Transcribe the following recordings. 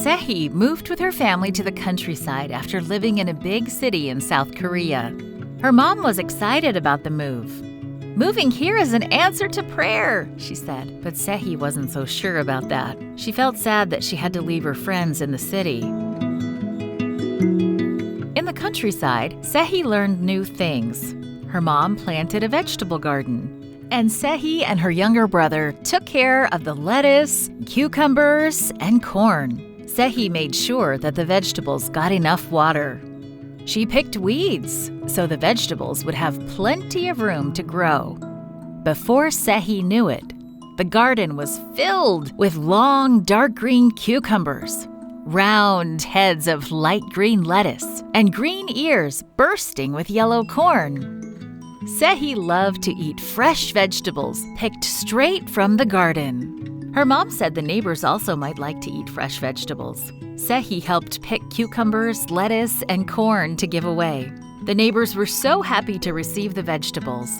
Sehi moved with her family to the countryside after living in a big city in South Korea. Her mom was excited about the move. "Moving here is an answer to prayer," she said, but Sehi wasn't so sure about that. She felt sad that she had to leave her friends in the city. In the countryside, Sehi learned new things. Her mom planted a vegetable garden, and Sehi and her younger brother took care of the lettuce, cucumbers, and corn. Sehi made sure that the vegetables got enough water. She picked weeds so the vegetables would have plenty of room to grow. Before Sehi knew it, the garden was filled with long, dark green cucumbers, round heads of light green lettuce, and green ears bursting with yellow corn. Sehi loved to eat fresh vegetables picked straight from the garden. Her mom said the neighbors also might like to eat fresh vegetables. Sehi helped pick cucumbers, lettuce, and corn to give away. The neighbors were so happy to receive the vegetables.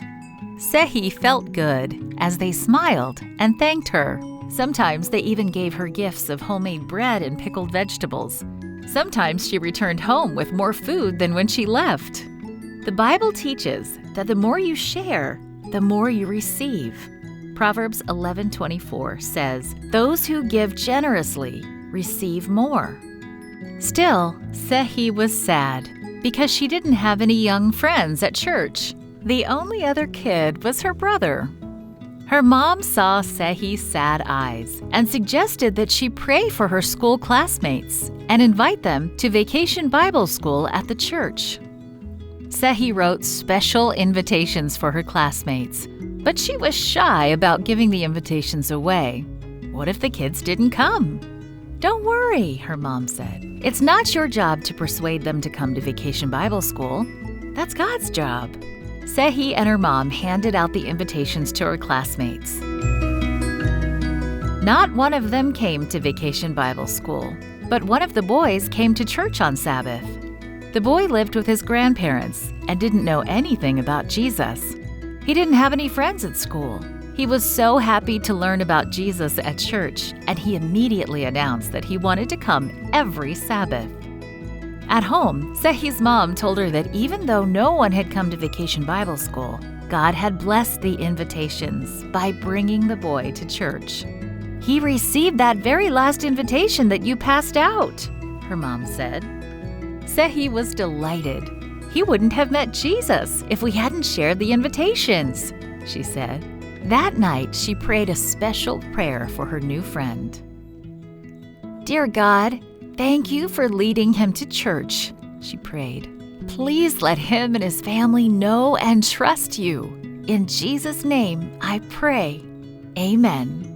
Sehi felt good as they smiled and thanked her. Sometimes they even gave her gifts of homemade bread and pickled vegetables. Sometimes she returned home with more food than when she left. The Bible teaches that the more you share, the more you receive. Proverbs 11:24 says, "Those who give generously receive more." Still, Sehi was sad because she didn't have any young friends at church. The only other kid was her brother. Her mom saw Sehi's sad eyes and suggested that she pray for her school classmates and invite them to Vacation Bible School at the church. Sehi wrote special invitations for her classmates, but she was shy about giving the invitations away. What if the kids didn't come? "Don't worry," her mom said. "It's not your job to persuade them to come to Vacation Bible School. That's God's job." Sehi and her mom handed out the invitations to her classmates. Not one of them came to Vacation Bible School, but one of the boys came to church on Sabbath. The boy lived with his grandparents and didn't know anything about Jesus. He didn't have any friends at school. He was so happy to learn about Jesus at church, and he immediately announced that he wanted to come every Sabbath. At home, Sehi's mom told her that even though no one had come to Vacation Bible School, God had blessed the invitations by bringing the boy to church. "He received that very last invitation that you passed out," her mom said. Sehi was delighted. "He wouldn't have met Jesus if we hadn't shared the invitations," she said. That night, she prayed a special prayer for her new friend. "Dear God, thank you for leading him to church," she prayed. "Please let him and his family know and trust you. In Jesus' name, I pray. Amen."